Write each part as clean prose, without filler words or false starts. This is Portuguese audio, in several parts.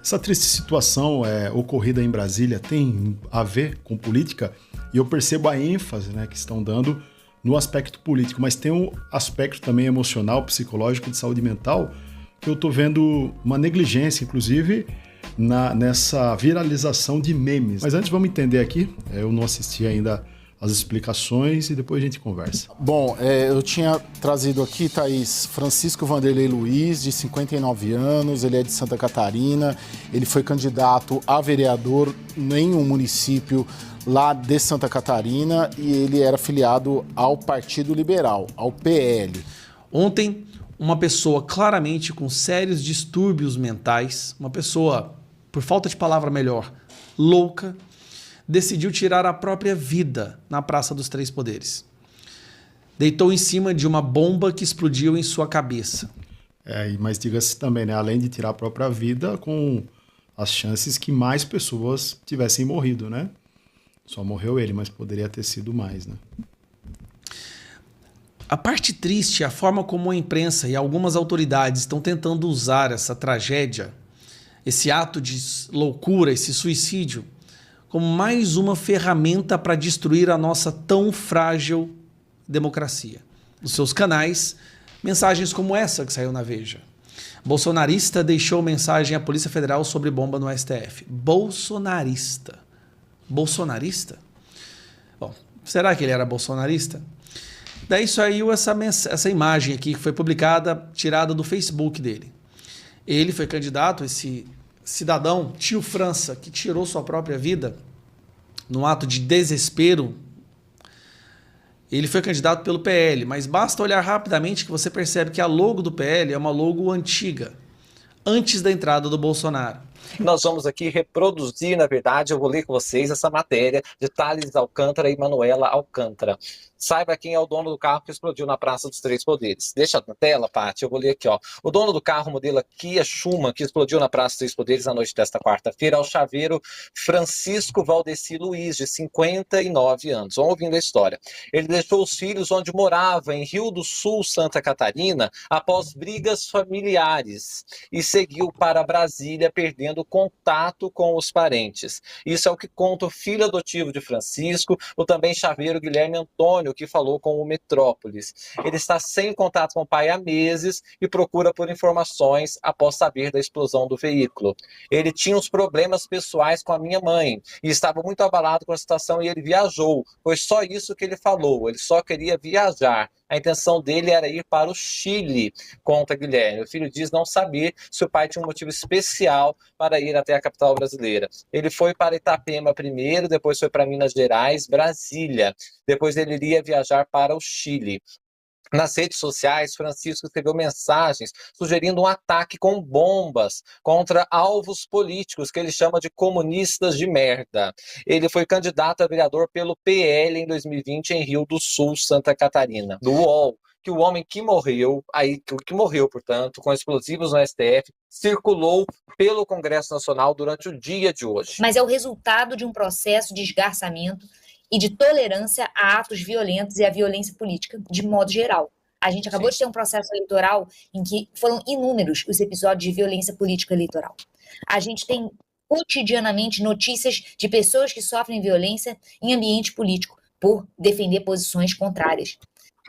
Essa triste situação ocorrida em Brasília tem a ver com política e eu percebo a ênfase, né, que estão dando no aspecto político, mas tem um aspecto também emocional, psicológico, de saúde mental, que eu estou vendo uma negligência, inclusive, nessa viralização de memes. Mas antes vamos entender aqui, eu não assisti ainda as explicações e depois a gente conversa. Bom, eu tinha trazido aqui, Thaís, Francisco Vanderlei Luiz, de 59 anos, ele é de Santa Catarina, ele foi candidato a vereador em um município lá de Santa Catarina e ele era filiado ao Partido Liberal, ao PL. Ontem, uma pessoa claramente com sérios distúrbios mentais, uma pessoa, por falta de palavra melhor, louca, decidiu tirar a própria vida na Praça dos Três Poderes. Deitou em cima de uma bomba que explodiu em sua cabeça. Mas diga-se também, né, além de tirar a própria vida, com as chances que mais pessoas tivessem morrido, né? Só morreu ele, mas poderia ter sido mais, né? A parte triste é a forma como a imprensa e algumas autoridades estão tentando usar essa tragédia, esse ato de loucura, esse suicídio, como mais uma ferramenta para destruir a nossa tão frágil democracia. Nos seus canais, mensagens como essa que saiu na Veja. Bolsonarista deixou mensagem à Polícia Federal sobre bomba no STF. Bolsonarista. Bolsonarista? Bom, será que ele era bolsonarista? Daí saiu essa imagem aqui que foi publicada, tirada do Facebook dele. Ele foi candidato, esse cidadão, tio França, que tirou sua própria vida num ato de desespero. Ele foi candidato pelo PL, mas basta olhar rapidamente que você percebe que a logo do PL é uma logo antiga, antes da entrada do Bolsonaro. Nós vamos aqui reproduzir, na verdade, eu vou ler com vocês essa matéria de Thales Alcântara e Manuela Alcântara. Saiba quem é o dono do carro que explodiu na Praça dos Três Poderes. Deixa na tela, Paty, eu vou ler aqui, ó. O dono do carro modelo Kia Schumann, que explodiu na Praça dos Três Poderes na noite desta quarta-feira, é o chaveiro Francisco Valdeci Luiz, de 59 anos. Vamos ouvindo a história. Ele deixou os filhos onde morava, em Rio do Sul, Santa Catarina, após brigas familiares e seguiu para Brasília, perdendo contato com os parentes. Isso é o que conta o filho adotivo de Francisco, o também chaveiro Guilherme Antônio, que falou com o Metrópolis. Ele está sem contato com o pai há meses e procura por informações após saber da explosão do veículo. Ele tinha uns problemas pessoais com a minha mãe e estava muito abalado com a situação e ele viajou. Foi só isso que ele falou, ele só queria viajar. A intenção dele era ir para o Chile, conta Guilherme. O filho diz não saber se o pai tinha um motivo especial para ir até a capital brasileira. Ele foi para Itapema primeiro, depois foi para Minas Gerais, Brasília. Depois ele iria viajar para o Chile. Nas redes sociais, Francisco escreveu mensagens sugerindo um ataque com bombas contra alvos políticos que ele chama de comunistas de merda. Ele foi candidato a vereador pelo PL em 2020 em Rio do Sul, Santa Catarina. Do UOL, que o homem que morreu, portanto, com explosivos no STF, circulou pelo Congresso Nacional durante o dia de hoje. Mas é o resultado de um processo de esgarçamento e de tolerância a atos violentos e à violência política, de modo geral. A gente acabou de ter um processo eleitoral em que foram inúmeros os episódios de violência política eleitoral. A gente tem cotidianamente notícias de pessoas que sofrem violência em ambiente político por defender posições contrárias.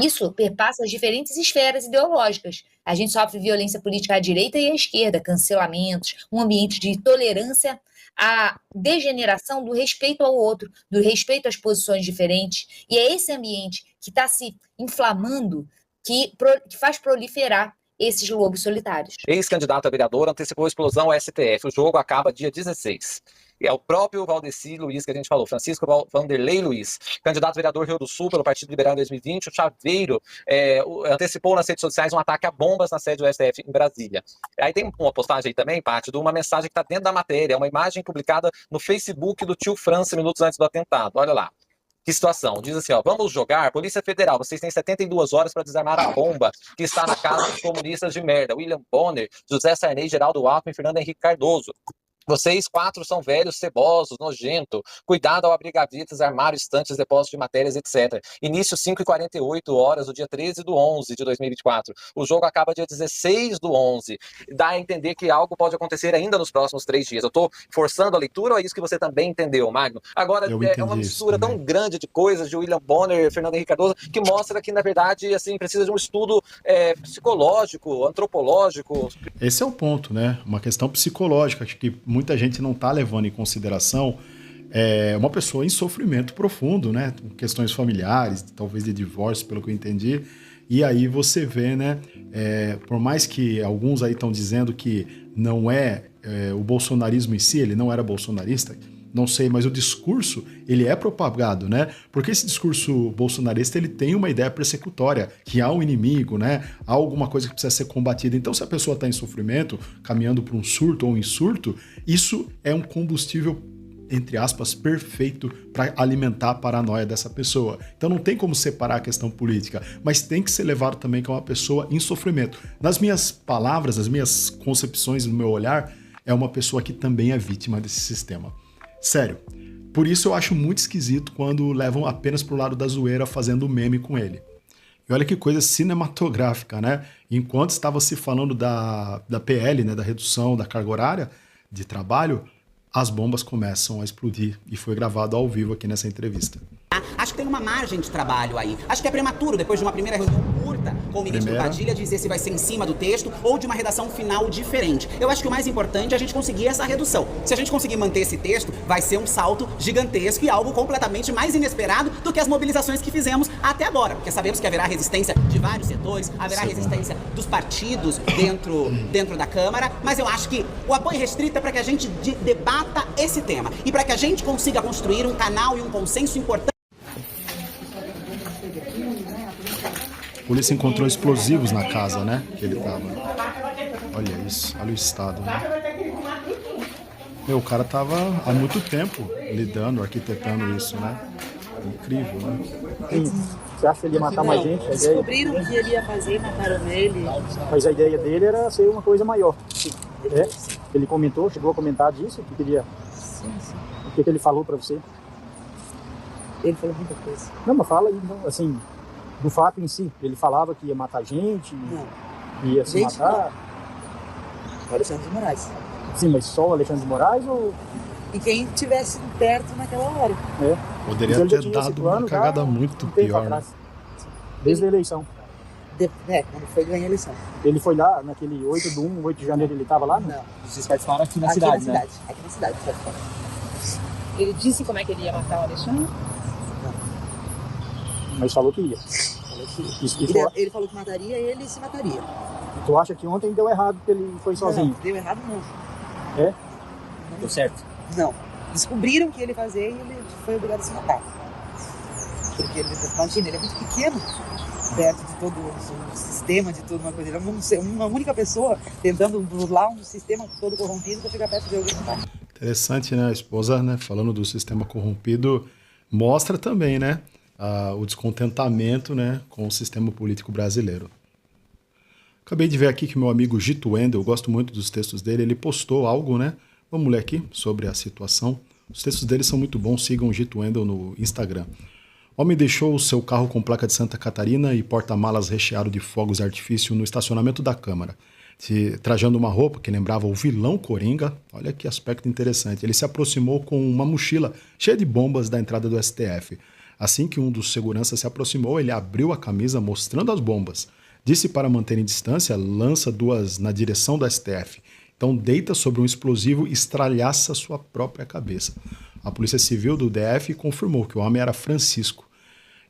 Isso perpassa as diferentes esferas ideológicas. A gente sofre violência política à direita e à esquerda, cancelamentos, um ambiente de tolerância à degeneração do respeito ao outro, do respeito às posições diferentes. E é esse ambiente que está se inflamando que faz proliferar esses lobos solitários. Ex-candidato a vereador antecipou a explosão ao STF. O jogo acaba dia 16. É o próprio Valdeci Luiz que a gente falou, Francisco Vanderlei Luiz, candidato a vereador Rio do Sul pelo Partido Liberal em 2020, o chaveiro antecipou nas redes sociais um ataque a bombas na sede do STF em Brasília. Aí tem uma postagem aí também, Paty, de uma mensagem que está dentro da matéria, uma imagem publicada no Facebook do tio França minutos antes do atentado. Olha lá. Que situação. Diz assim, ó, vamos jogar, Polícia Federal, vocês têm 72 horas para desarmar a bomba que está na casa dos comunistas de merda. William Bonner, José Sarney, Geraldo Alckmin, Fernando Henrique Cardoso. Vocês 4 são velhos, cebosos, nojento. Cuidado ao abrigar vidas, armário, estantes, depósito de matérias, etc. Início 5h48 do dia 13/11 de 2024. O jogo acaba dia 16/11. Dá a entender que algo pode acontecer ainda nos próximos 3 dias. Eu estou forçando a leitura ou é isso que você também entendeu, Magno? Agora, é uma mistura tão grande de coisas de William Bonner, Fernando Henrique Cardoso, que mostra que, na verdade, assim, precisa de um estudo psicológico, antropológico. Esse é o ponto, né? Uma questão psicológica, acho que muita gente não está levando em consideração uma pessoa em sofrimento profundo, né? Questões familiares, talvez de divórcio, pelo que eu entendi. E aí você vê, né? Por mais que alguns aí estão dizendo que não o bolsonarismo em si, ele não era bolsonarista, não sei, mas o discurso, ele é propagado, né? Porque esse discurso bolsonarista, ele tem uma ideia persecutória, que há um inimigo, né? Há alguma coisa que precisa ser combatida. Então, se a pessoa está em sofrimento, caminhando para um surto ou um insurto, isso é um combustível, entre aspas, perfeito para alimentar a paranoia dessa pessoa. Então não tem como separar a questão política, mas tem que ser levado também como uma pessoa em sofrimento. Nas minhas palavras, nas minhas concepções, no meu olhar, é uma pessoa que também é vítima desse sistema. Sério. Por isso eu acho muito esquisito quando levam apenas pro lado da zoeira fazendo meme com ele. E olha que coisa cinematográfica, né? Enquanto estava se falando da PL, né, da redução da carga horária de trabalho, as bombas começam a explodir e foi gravado ao vivo aqui nessa entrevista. Acho que tem uma margem de trabalho aí. Acho que é prematuro, depois de uma primeira reunião curta com o ministro Padilha, dizer se vai ser em cima do texto ou de uma redação final diferente. Eu acho que o mais importante é a gente conseguir essa redução. Se a gente conseguir manter esse texto, vai ser um salto gigantesco e algo completamente mais inesperado do que as mobilizações que fizemos até agora. Porque sabemos que haverá resistência de vários setores, haverá resistência dos partidos dentro da Câmara, mas eu acho que o apoio restrito é para que a gente debata esse tema e para que a gente consiga construir um canal e um consenso importante. A polícia encontrou explosivos na casa, né? Que ele tava. Olha isso, olha o estado, né? O cara tava há muito tempo lidando, arquitetando isso, né? Incrível, né? Você acha que ele ia matar mais gente? Descobriram o que ele ia fazer e mataram ele. Mas a ideia dele era ser uma coisa maior. Ele comentou, chegou a comentar disso? Que queria... Sim. O que ele falou pra você? Ele falou muita coisa. Não, mas fala aí, então, assim, do fato em si. Ele falava que ia matar gente, não. Ia se gente, matar. Não. Alexandre de Moraes. Sim, mas só o Alexandre de Moraes ou... E quem estivesse perto naquela hora. Poderia ter dado uma cagada muito pior, né? Desde a eleição. Quando foi ganhar a eleição. Ele foi lá, naquele 8 de janeiro, ele estava lá? Não. Vocês participaram aqui na aqui cidade, na né? Aqui na cidade. Ele disse como é que ele ia matar o Alexandre? Mas falou que ia. Ele falou que mataria e ele se mataria. Tu acha que ontem deu errado porque ele foi sozinho? Não, deu errado não. Deu certo? Não. Descobriram o que ele ia fazer e ele foi obrigado a se matar. Porque imagina, ele é muito pequeno perto de todo o sistema, de toda uma coisa. Ele é uma única pessoa tentando burlar um sistema todo corrompido para chegar perto de alguém e matar. Interessante, né? A esposa, né, falando do sistema corrompido, mostra também, né, o descontentamento, né, com o sistema político brasileiro. Acabei de ver aqui que meu amigo Gito Wendel, eu gosto muito dos textos dele, ele postou algo, né? Vamos ler aqui sobre a situação. Os textos dele são muito bons, sigam o Gito Wendel no Instagram. Homem deixou o seu carro com placa de Santa Catarina e porta-malas recheado de fogos de artifício no estacionamento da Câmara, trajando uma roupa que lembrava o vilão Coringa. Olha que aspecto interessante. Ele se aproximou com uma mochila cheia de bombas da entrada do STF. Assim que um dos seguranças se aproximou, ele abriu a camisa mostrando as bombas. Disse para manterem distância, lança duas na direção do STF. Então deita sobre um explosivo e estralhaça sua própria cabeça. A Polícia Civil do DF confirmou que o homem era Francisco,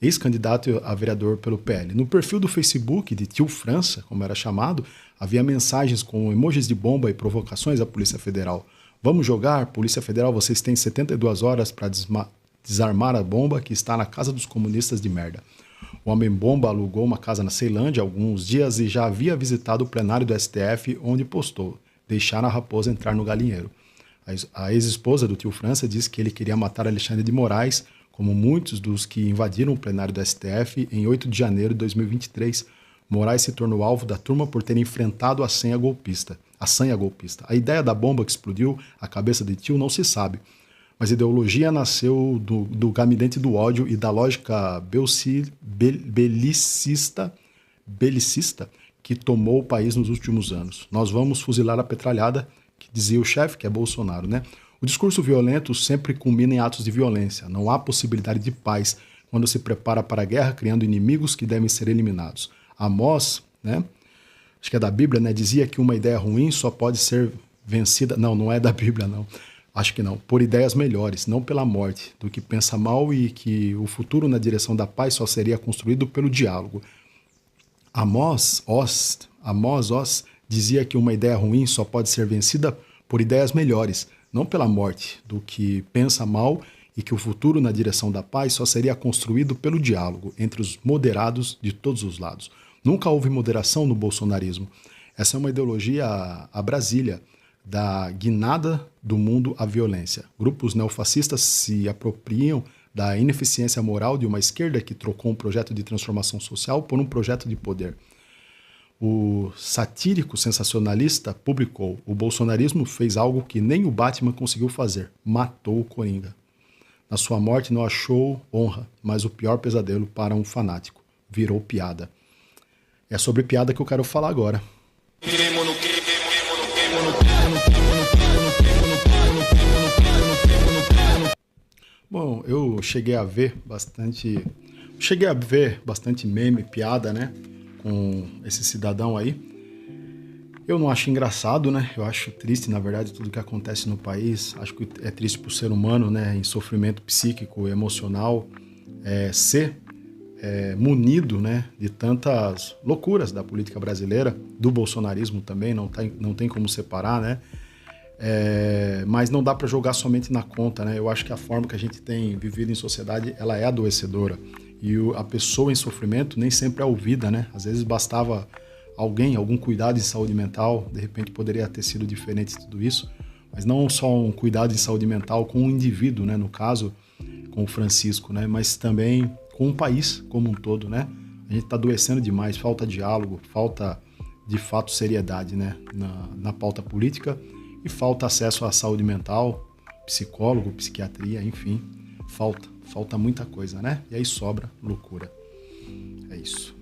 ex-candidato a vereador pelo PL. No perfil do Facebook de Tio França, como era chamado, havia mensagens com emojis de bomba e provocações à Polícia Federal. Vamos jogar? Polícia Federal, vocês têm 72 horas para desarmar a bomba que está na casa dos comunistas de merda. O homem-bomba alugou uma casa na Ceilândia há alguns dias e já havia visitado o plenário do STF, onde postou: deixar a raposa entrar no galinheiro. A ex-esposa do Tio França disse que ele queria matar Alexandre de Moraes, como muitos dos que invadiram o plenário do STF em 8 de janeiro de 2023. Moraes se tornou alvo da turma por ter enfrentado a senha golpista. A sanha golpista. A ideia da bomba que explodiu a cabeça de tio não se sabe. Mas a ideologia nasceu do gabinete do ódio e da lógica belicista que tomou o país nos últimos anos. Nós vamos fuzilar a petralhada, que dizia o chefe, que é Bolsonaro, né? O discurso violento sempre culmina em atos de violência. Não há possibilidade de paz quando se prepara para a guerra, criando inimigos que devem ser eliminados. Amós, né? Acho que é da Bíblia, né? Dizia que uma ideia ruim só pode ser vencida... Não é da Bíblia, não. Acho que não. Por ideias melhores, não pela morte, do que pensa mal e que o futuro na direção da paz só seria construído pelo diálogo. Amós dizia que uma ideia ruim só pode ser vencida por ideias melhores, não pela morte, do que pensa mal e que o futuro na direção da paz só seria construído pelo diálogo entre os moderados de todos os lados. Nunca houve moderação no bolsonarismo. Essa é uma ideologia a Brasília, da guinada do mundo à violência. Grupos neofascistas se apropriam da ineficiência moral de uma esquerda que trocou um projeto de transformação social por um projeto de poder. O satírico sensacionalista publicou: o bolsonarismo fez algo que nem o Batman conseguiu fazer, matou o Coringa. Na sua morte não achou honra, mas o pior pesadelo para um fanático. Virou piada. É sobre piada que eu quero falar agora. Bom, eu cheguei a ver bastante meme, piada, né, com esse cidadão aí. Eu não acho engraçado, né? Eu acho triste, na verdade, tudo que acontece no país. Acho que é triste para o ser humano, né, em sofrimento psíquico, emocional, ser munido, né, de tantas loucuras da política brasileira, do bolsonarismo também, não tem como separar, né? Mas não dá para jogar somente na conta, né? Eu acho que a forma que a gente tem vivido em sociedade, ela é adoecedora. E a pessoa em sofrimento nem sempre é ouvida, né? Às vezes bastava algum cuidado em saúde mental, de repente poderia ter sido diferente de tudo isso, mas não só um cuidado em saúde mental com o indivíduo, né? No caso, com o Francisco, né? Mas também com o país como um todo, né? A gente está adoecendo demais, falta diálogo, falta de fato seriedade, né? Na pauta política. E falta acesso à saúde mental, psicólogo, psiquiatria, enfim. Falta muita coisa, né? E aí sobra loucura. É isso.